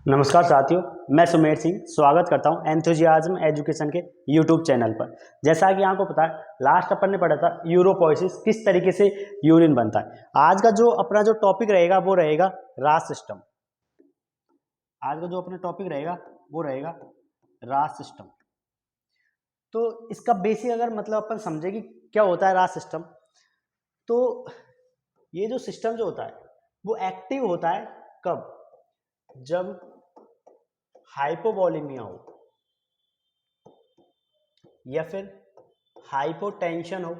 नमस्कार साथियों, मैं सुमेर सिंह स्वागत करता हूं एंथुजियाज्म एजुकेशन के यूट्यूब चैनल पर। जैसा कि आपको पता है, लास्ट अपन ने पढ़ा था यूरोपोइसिस, किस तरीके से यूरिन बनता है। आज का जो अपना टॉपिक रहेगा वो रहेगा रास सिस्टम। आज का जो अपना टॉपिक रहेगा वो रहेगा रास सिस्टम। तो इसका बेसिक अगर मतलब अपन समझे कि क्या होता है रास सिस्टम, तो ये जो सिस्टम जो होता है वो एक्टिव होता है कब? जब हाइपोवॉलीमिया हो या फिर हाइपोटेंशन हो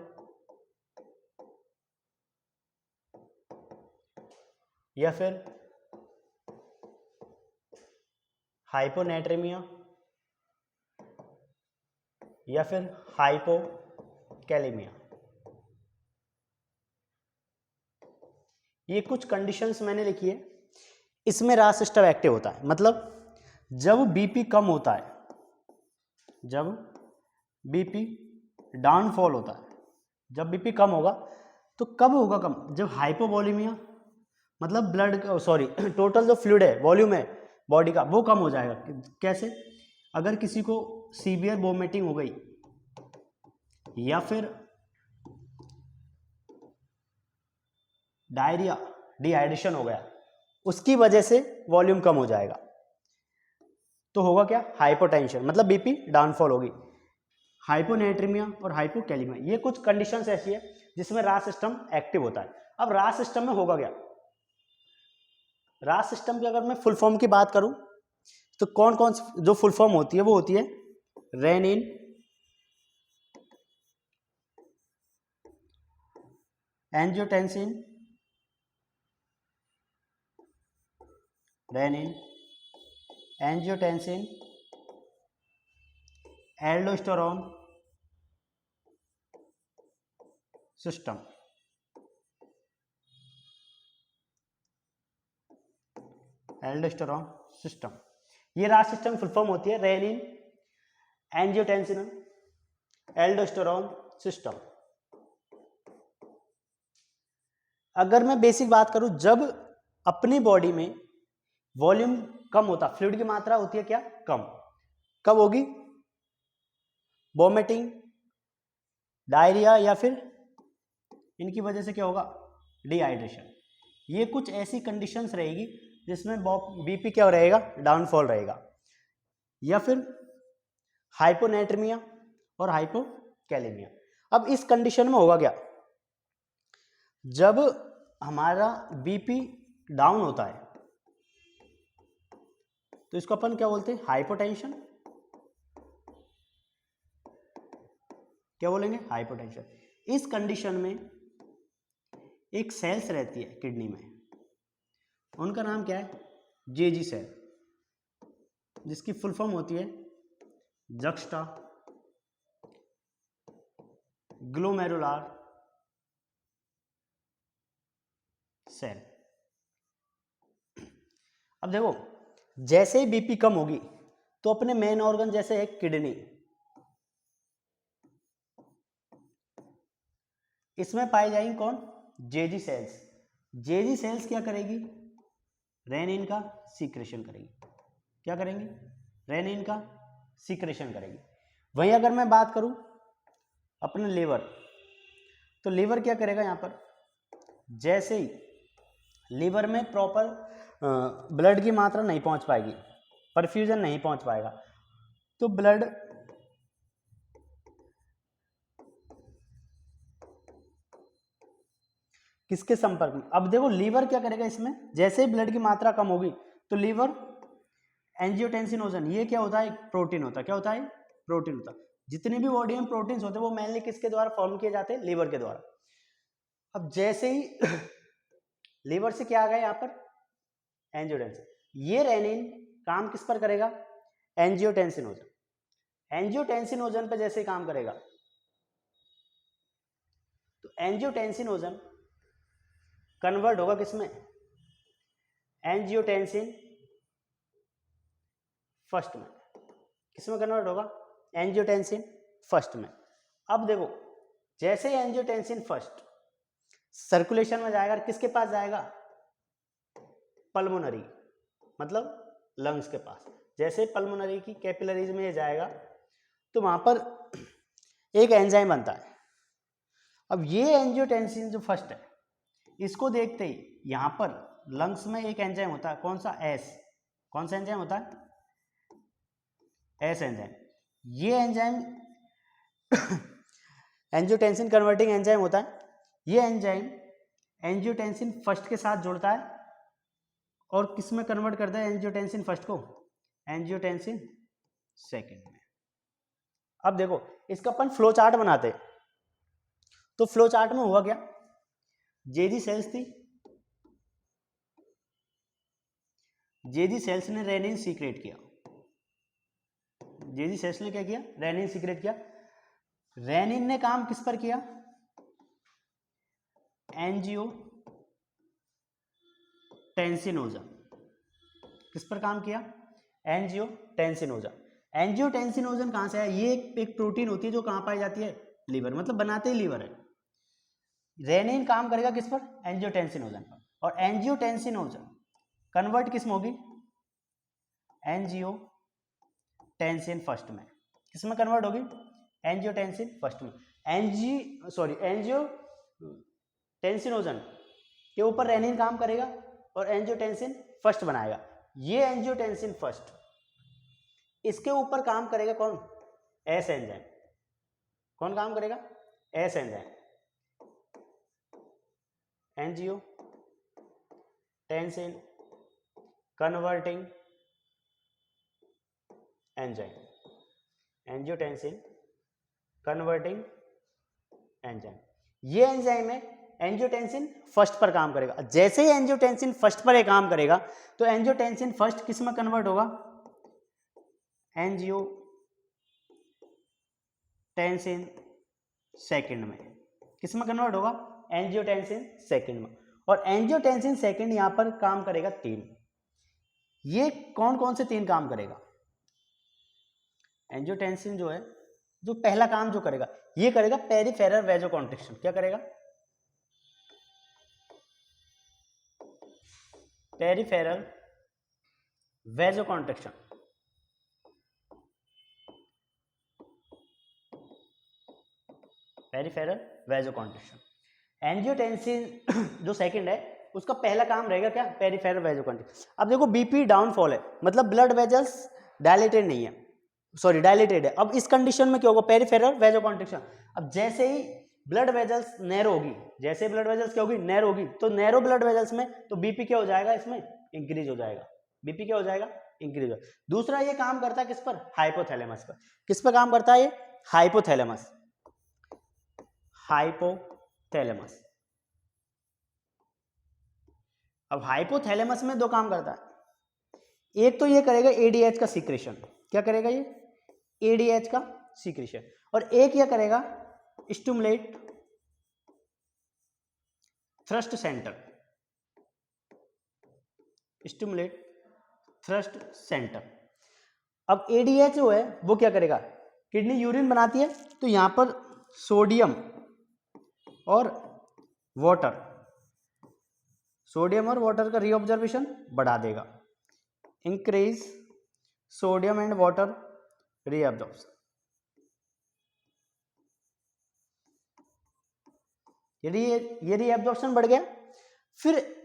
या फिर हाइपोनेट्रेमिया या फिर हाइपोकैलेमिया। ये कुछ कंडीशंस मैंने लिखी है। इसमें रास सिस्टम एक्टिव होता है, मतलब जब बीपी कम होता है, जब बीपी डाउनफॉल होता है, जब बीपी कम होगा तो कब होगा कम? जब हाइपोवॉलीमिया मतलब ब्लड टोटल जो फ्लूइड है, वॉल्यूम है बॉडी का, वो कम हो जाएगा। कैसे? अगर किसी को सीवियर वोमिटिंग हो गई या फिर डायरिया, डिहाइड्रेशन हो गया, उसकी वजह से वॉल्यूम कम हो जाएगा, तो होगा क्या? हाइपोटेंशन, मतलब बीपी डाउनफॉल होगी। हाइपोनेट्रीमिया और हाइपोकैलेमिया, ये कुछ कंडीशंस ऐसी है जिसमें रास सिस्टम एक्टिव होता है। अब रास सिस्टम में होगा क्या? रास सिस्टम की अगर मैं फुल फॉर्म की बात करूं तो कौन कौन सी जो फुल फॉर्म होती है वो होती है renin, angiotensin, renin, angiotensin, aldosterone system. Aldosterone system, ये रास सिस्टम फुल फॉर्म होती है रेनिन, एंजियोटेंसिन, एल्डोस्टेरोन सिस्टम। अगर मैं बेसिक बात करूं, जब अपनी बॉडी में वॉल्यूम कम होता, फ्लूइड की मात्रा होती है क्या? कम। कब होगी? वॉमिटिंग, डायरिया या फिर इनकी वजह से क्या होगा? डिहाइड्रेशन। ये कुछ ऐसी कंडीशंस रहेगी जिसमें बीपी क्या रहेगा? डाउनफॉल रहेगा। या फिर हाइपोनेट्रीमिया और हाइपोकैलेमिया। अब इस कंडीशन में होगा क्या? जब हमारा बीपी डाउन होता है तो इसको अपन क्या बोलते हैं? हाइपोटेंशन। क्या बोलेंगे? हाइपोटेंशन। इस कंडीशन में एक सेल्स रहती है किडनी में, उनका नाम क्या है? जेजी सेल, जिसकी फुल फॉर्म होती है जक्स्टा ग्लोमेरुलर सेल। अब देखो, जैसे ही बीपी कम होगी तो अपने मेन ऑर्गन जैसे है किडनी, इसमें पाई जाएंगी कौन? जेजी सेल्स। जेजी सेल्स क्या करेगी? रेनिन का सीक्रेशन करेगी। क्या करेंगी? रेनिन का सीक्रेशन करेगी। वहीं अगर मैं बात करूं अपने लीवर, तो लीवर क्या करेगा? यहां पर जैसे ही लीवर में प्रॉपर ब्लड की मात्रा नहीं पहुंच पाएगी, परफ्यूजन नहीं पहुंच पाएगा, तो ब्लड किसके संपर्क में? अब देखो, लीवर क्या करेगा इसमें? जैसे ही ब्लड की मात्रा कम होगी तो लीवर एंजियोटेंसिनोजन, ये क्या होता है? प्रोटीन होता है। क्या होता है? प्रोटीन होता है। जितने भी बॉडी में प्रोटीन्स होते हैं वो मेनली किसके द्वारा फॉर्म किए जाते हैं? लीवर के द्वारा। अब जैसे ही लीवर से क्या आ गया यहाँ पर? एंजियोटेंसिन। ये रेनिन काम किस पर करेगा? एंजियोटेंसिनोजन। एंजियोटेंसिनोजन पे जैसे काम करेगा तो एंजियोटेंसिनोजन कन्वर्ट होगा किसमें? एंजियोटेंसिन फर्स्ट में। किसमें कन्वर्ट होगा? एंजियोटेंसिन फर्स्ट में। अब देखो, जैसे ही एंजियोटेंसिन फर्स्ट सर्कुलेशन में जाएगा, किसके पास जाएगा? पल्मोनरी, मतलब लंग्स के पास। जैसे पल्मोनरी की कैपिलरीज में ये जाएगा तो वहां पर एक एंजाइम बनता है। अब ये एंजियोटेंसिन जो फर्स्ट है, इसको देखते ही यहां पर लंग्स में एक एंजाइम होता है, कौन सा, एस। कौन सा एंजाइम होता है, एस एंजाइम। ये एंजाइम एंजियोटेंसिन कन्वर्टिंग एंजाइम होता है। ये एंजाइम एंजियोटेंसिन फर्स्ट के साथ जुड़ता है और किस में कन्वर्ट करता है एंजियोटेंसिन फर्स्ट को, एंजियोटेंसिन सेकंड में। अब देखो इसका अपन फ्लो चार्ट बनाते हैं, तो फ्लो चार्ट में हुआ क्या, जेजी सेल्स थी, जेजी सेल्स ने रेनिन सीक्रेट किया। जेजी सेल्स ने क्या किया, रेनिन सीक्रेट किया। रेनिन ने काम किस पर किया, एंजियोटेंसिनोजा। किस पर काम किया, एंजियोटेंसिनोजा। एंजियोटेंसिनोजन कहां से है, ये एक प्रोटीन होती है जो कहां पाई जाती है, लीवर, मतलब बनाते ही लीवर है। रेनिन काम करेगा किस पर, एंजियोटेंसिनोजन पर, और एंजियोटेंसिनोजन कन्वर्ट किस में होगी, एंजियोटेंसिन फर्स्ट में। किस में कन्वर्ट होगी, एंजियोटेंसिन फर्स्ट में। एंजियोटेंसिनोजन के ऊपर रेनिन काम करेगा और एंजियोटेंसिन फर्स्ट बनाएगा। ये एंजियोटेंसिन फर्स्ट, इसके ऊपर काम करेगा कौन, एस एंजाइम। कौन काम करेगा, ACE enzyme, angiotensin converting enzyme, angiotensin converting enzyme. ये एंजाइम है एंजियोटेंसिन फर्स्ट पर काम करेगा। जैसे ही एंजियोटेंसिन फर्स्ट पर काम करेगा तो एंजियोटेंसिन फर्स्ट किस में कन्वर्ट होगा, एंजियोटेंसिन सेकंड में। किस में कन्वर्ट होगा, एंजियोटेंसिन सेकंड में। और एंजियोटेंसिन सेकंड यहां पर काम करेगा 3। ये कौन कौन से 3 काम करेगा, एंजियोटेंसिन जो है, जो पहला काम जो करेगा, ये करेगा पेरिफेरल वैसोकॉन्ट्रिक्शन। क्या करेगा, पेरिफेरल वैसोकॉन्ट्रिक्शन। पेरिफेरल वैसोकॉन्ट्रिक्शन। एंजियोटेंसिन जो सेकंड है उसका पहला काम रहेगा क्या, पेरिफेरल वैसोकॉन्ट्रिक्शन। अब देखो बीपी डाउनफॉल है, मतलब ब्लड वेजल्स डायलेटेड नहीं है, सॉरी डायलेटेड है। अब इस कंडीशन में क्या होगा, पेरिफेरल वैसोकॉन्ट्रिक्शन। अब जैसे ही ब्लड वेजल्स नैरो होगी, जैसे ब्लड वेजल्स क्या होगी, नैरो होगी, तो नैरो ब्लड वेजल्स में तो बीपी क्या हो जाएगा, इसमें इंक्रीज हो जाएगा, बीपी क्या हो जाएगा, इंक्रीज हो जाएगा। दूसरा ये काम करता है किस पर, हाइपोथैलेमस पर। किस पर काम करता है ये, हाइपोथैलेमस, हाइपोथैलेमस। अब हाइपोथैलेमस में 2 काम करता है, एक तो ये करेगा एडीएच का सीक्रेशन। क्या करेगा ये, एडीएच का सीक्रेशन। और एक ये करेगा stimulate thrust centre, stimulate thrust centre. अब एडीएच जो है वो क्या करेगा, किडनी यूरिन बनाती है तो यहां पर सोडियम और वाटर, सोडियम और वाटर का रीऑब्जर्वेशन बढ़ा देगा, increase sodium and water reabsorption. यदि ये रीअब्जॉर्प्शन बढ़ गया, फिर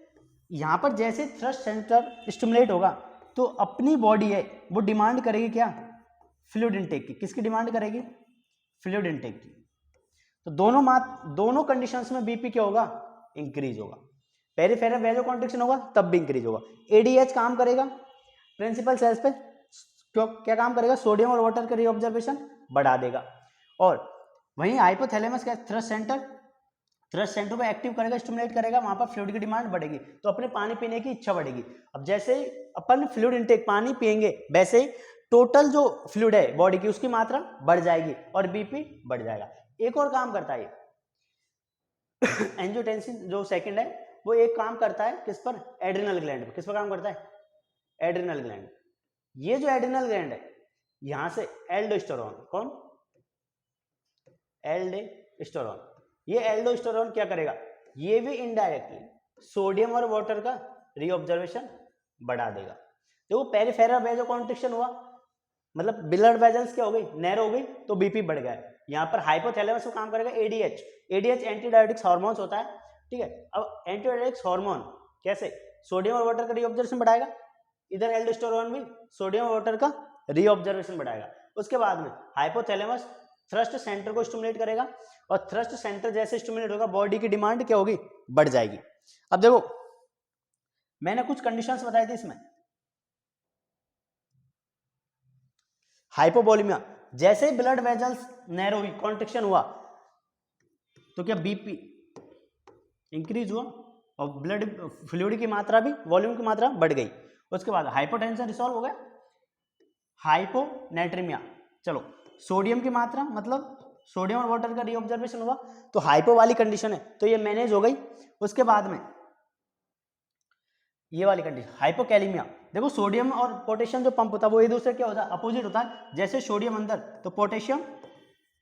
यहां पर जैसे थ्रस्ट सेंटर स्टिमुलेट होगा तो अपनी बॉडी है वो डिमांड करेगी क्या, फ्लूइड इनटेक की। किसकी डिमांड करेगी, फ्लूइड इनटेक की। तो दोनों कंडीशंस में बीपी क्या होगा, इंक्रीज होगा। पेरिफेरल वैसोकॉन्ट्रिक्शन होगा तब भी इंक्रीज होगा। एडीएच काम करेगा प्रिंसिपल सेल्स पे, क्या काम करेगा, सोडियम और वाटर का रीऑब्जर्वेशन बढ़ा देगा। और वहीं हाइपोथैलेमस का थ्रस्ट सेंटर पे एक्टिव करेगा, स्टिमुलेट करेगा, वहां पर फ्लूइड की डिमांड बढ़ेगी तो अपने पानी पीने की इच्छा बढ़ेगी। अब जैसे ही अपन फ्लूइड इनटेक पानी पिएंगे वैसे ही टोटल जो फ्लूइड है बॉडी की उसकी मात्रा बढ़ जाएगी और बीपी बढ़ जाएगा। एक और काम करता है एंजियोटेंसिन जो सेकंड है वो एक काम करता है किस पर, एड्रिनल ग्लैंड पर। किस पर काम करता है, एड्रिनल ग्लैंड। ये जो एड्रिनल ग्लैंड है यहां से एल्डोस्टेरोन, कौन, एल्डोस्टेरोन, ये एल्डोस्टेरोन क्या करेगा, ये भी इनडायरेक्टली सोडियम और वाटर का रीऑब्जर्वेशन बढ़ा देगा। देखो पेरिफेरल वेजो कॉन्ट्रिक्शन हुआ, मतलब ब्लड वेजल्स क्या हो गई, नैरो हो गई, तो बीपी बढ़ गया। यहाँ पर हाइपोथैलेमस में काम करेगा एडीएच। एडीएच एंटीडायरेटिक्स हार्मोन्स होता है, ठीक है। अब एंटीडायरेटिक्स हार्मोन कैसे, सोडियम और वाटर का रीऑब्जर्वेशन बढ़ाएगा, इधर एल्डोस्टेरोन भी सोडियम और वाटर का रीऑब्जर्वेशन बढ़ाएगा। उसके बाद में हाइपोथैलेमस थ्रस्ट सेंटर को स्टिमुलेट करेगा, और थ्रस्ट सेंटर जैसे स्टिमुलेट होगा बॉडी की डिमांड क्या होगी, बढ़ जाएगी। अब देखो मैंने कुछ कंडीशंस बताई थी इसमें, हाइपोवोलेमिया, जैसे ही ब्लड वेजल्स नैरो हुई, कॉन्ट्रिक्शन हुआ, तो क्या बीपी इंक्रीज हुआ और ब्लड फ्लूइड की मात्रा भी, वॉल्यूम की मात्रा बढ़ गई। उसके बाद हाइपोटेंशन रिसॉल्व हो गया। हाइपोनेट्रीमिया, चलो सोडियम की मात्रा, मतलब सोडियम और वाटर का रीऑब्जर्वेशन हुआ, तो हाइपो वाली कंडीशन है, तो ये मैनेज हो गई। उसके बाद में ये वाली कंडीशन हाइपोकैलेमिया, देखो सोडियम और पोटेशियम जो पंप होता है वो एक दूसरे क्या होता है, अपोजिट होता है। जैसे सोडियम अंदर तो पोटेशियम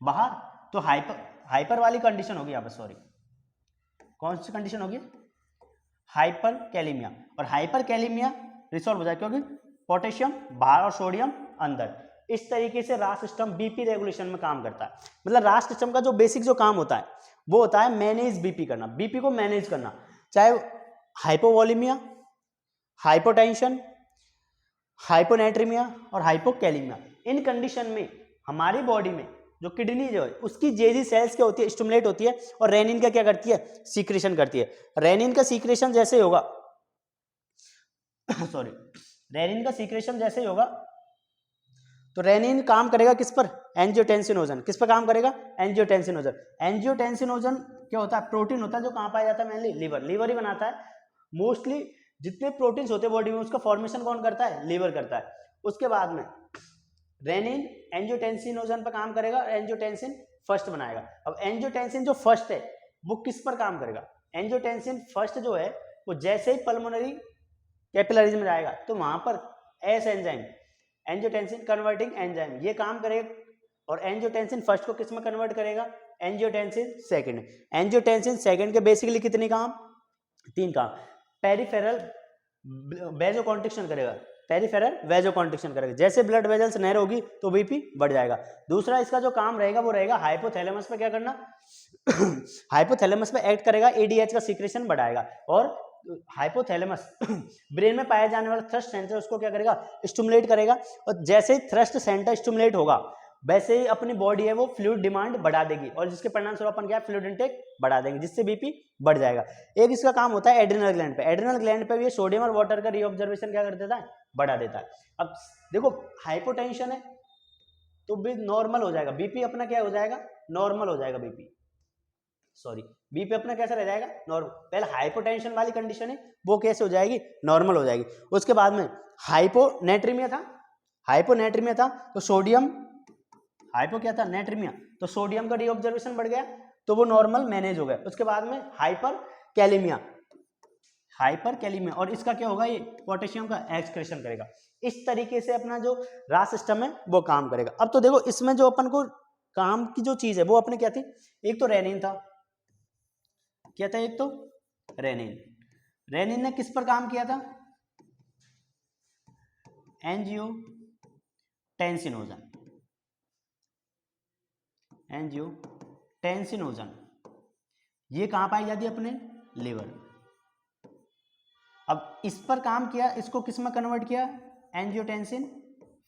बाहर, तो हाइपर वाली कंडीशन होगी यहाँ पर, सॉरी कौन सी कंडीशन होगी, हाइपर कैलेमिया। और हाइपर कैलेमिया रिसॉल्व हो जाए क्योंकि पोटेशियम बाहर और सोडियम अंदर। इस तरीके से रास सिस्टम बीपी रेगुलेशन में काम करता है। मतलब रास सिस्टम का जो बेसिक जो काम होता है वो होता है मैनेज बीपी करना, बीपी को मैनेज करना, चाहे हाइपोवोलेमिया, हाइपोटेंशन, हाइपोनेट्रीमिया और हाइपोकैलेमिया। इन कंडीशन में हमारी बॉडी में जो किडनी जो है उसकी जेजी सेल्स क्या होती है, स्टिमुलेट होती है, और रेनिन का क्या करती है, सीक्रेशन करती है। रेनिन का सीक्रेशन जैसे ही होगा सॉरी रेनिन का सीक्रेशन जैसे ही होगा तो रेनिन काम करेगा किस पर, एंजियोटेंसिनोजन। किस पर काम करेगा, एंजियोटेंसिनोजन। एंजियोटेंसिनोजन क्या होता है, प्रोटीन होता है, जो कहाँ पाया जाता है, मेनली लीवर, लीवर ही बनाता है। मोस्टली जितने प्रोटीन्स होते हैं बॉडी में उसका फॉर्मेशन कौन करता है, लीवर करता है। उसके बाद में रेनिन एंजियोटेंसिनोजन पर काम करेगा, एंजियोटेंसिन फर्स्ट बनाएगा। अब एंजियोटेंसिन जो फर्स्ट है वो किस पर काम करेगा, एंजियोटेंसिन फर्स्ट जो है वो जैसे ही पल्मोनरी कैपिलरीज में जाएगा तो वहां पर ACE enzyme, angiotensin converting enzyme, ये काम करेगा। और एंजियोटेंसिन फर्स्ट को किस में कन्वर्ट करेगा, एंजियोटेंसिन सेकंड। एंजियोटेंसिन सेकंड के बेसिकली कितने काम, 3 काम। पेरिफेरल वेजो कॉन्ट्रिक्शन करेगा, पेरिफेरल वेजो कॉन्ट्रिक्शन करेगा, जैसे ब्लड वेजल्स नैरो होगी तो बीपी बढ़ जाएगा। दूसरा इसका जो काम रहेगा वो रहेगा हाइपोथैलेमस पे क्या करना हाइपोथैलेमस पे एक्ट करेगा, एडीएच का सीक्रेशन बढ़ाएगा। और हाइपोथैलेमस ब्रेन में पाया जाने वाला थ्रस्ट सेंटर उसको क्या करेगा, स्टिमुलेट करेगा। और जैसे ही थ्रस्ट सेंटर स्टिमुलेट होगा वैसे ही अपनी बॉडी है वो फ्लूइड डिमांड बढ़ा देगी, और जिसके परिणाम स्वरूप अपन क्या फ्लूइड इनटेक बढ़ा देंगे, जिससे बीपी बढ़ जाएगा। एक इसका काम होता है एड्रिनल ग्लैंड पे, एड्रिनल ग्लैंड पे भी सोडियम और वाटर का रीऑब्जर्वेशन क्या कर देता है, बढ़ा देता है। अब देखो हाइपोटेंशन है तो भी नॉर्मल हो जाएगा, बीपी अपना क्या हो जाएगा, नॉर्मल हो जाएगा, बीपी अपना कैसा रह जाएगा, नॉर्मल। पहले हाइपोटेंशन वाली कंडीशन है वो कैसे हो जाएगी, नॉर्मल हो जाएगी। उसके बाद में हाइपोनेट्रीमिया था तो सोडियम, हाइपो क्या था, नेट्रीमिया, तो सोडियम का रीऑब्जर्वेशन बढ़ गया तो वो नॉर्मल मैनेज हो गया। उसके बाद में हाइपर कैलेमिया, और इसका क्या होगा, ये पोटेशियम का एक्सक्रेशन करेगा। इस तरीके से अपना जो रास सिस्टम है वो काम करेगा। अब तो देखो इसमें जो अपन को काम की जो चीज है वो अपने क्या थी, एक तो रेनिन था, क्या था, एक तो रेनिन ने किस पर काम किया था, एंजियोटेंसिनोजन, ये कहां पाई जाती है, अपने लिवर। अब इस पर काम किया, इसको किस में कन्वर्ट किया, एंजियोटेंसिन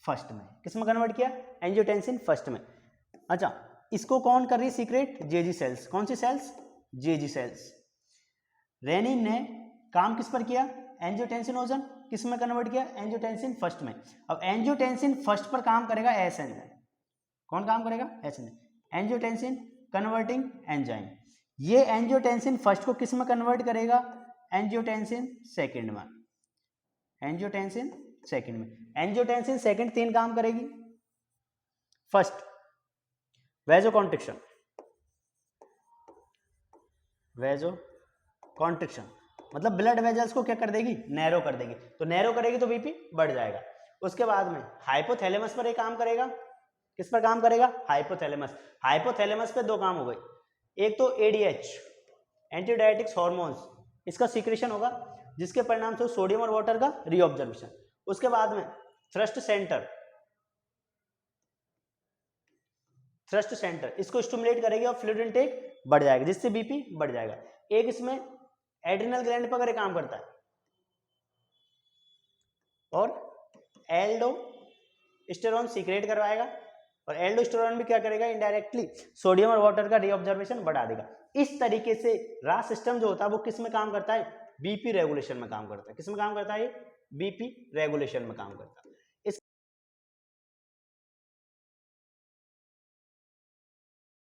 फर्स्ट में। किस में कन्वर्ट किया, एंजियोटेंसिन फर्स्ट में। अच्छा, इसको कौन कर रही है सीक्रेट, जेजी सेल्स। कौन सी सेल्स, जेजी सेल्स। रेनिन ने काम किस पर किया, एंजियोटेंसिनोजन, किस में कन्वर्ट किया, एंजियोटेंसिन फर्स्ट में। अब एंजियोटेंसिन फर्स्ट पर काम करेगा एस एंजाइम, कौन काम करेगा, ACE enzyme, angiotensin converting enzyme. ये एंजियोटेंसिन फर्स्ट को किस में कन्वर्ट करेगा, एंजियोटेंसिन सेकंड में, एंजियोटेंसिन सेकंड 3 काम करेगी। फर्स्ट वेजो कॉन्ट्रिक्शन, मतलब ब्लड वेजल्स को क्या कर देगी, नैरो कर देगी, तो नैरो करेगी तो बीपी बढ़ जाएगा। उसके बाद में हाइपोथैलेमस पर एक काम करेगा, किस पर काम करेगा, हाइपोथैलेमस पे 2 काम हो गए, एक तो एडीएच एंटीडायरेटिक्स हार्मोन्स, इसका सीक्रेशन होगा जिसके परिणाम से सोडियम और वाटर का रीऑब्जर्वेशन। उसके बाद में थ्रस्ट सेंटर इसको स्टिमुलेट करेगी और फ्लूइड इनटेक बढ़ जाएगा, जिससे बीपी बढ़ जाएगा। एक इसमें एड्रिनल ग्लैंड पर अगर काम करता है और एल्डोस्टेरोन सीक्रेट करवाएगा, और एल्डोस्टेरोन भी क्या करेगा, इनडायरेक्टली सोडियम और वाटर का रीऑब्जर्वेशन बढ़ा देगा। इस तरीके से रास सिस्टम जो होता है वो किस में काम करता है, बीपी रेगुलेशन में काम करता है। किस में काम करता है, ये बीपी रेगुलेशन में काम करता है।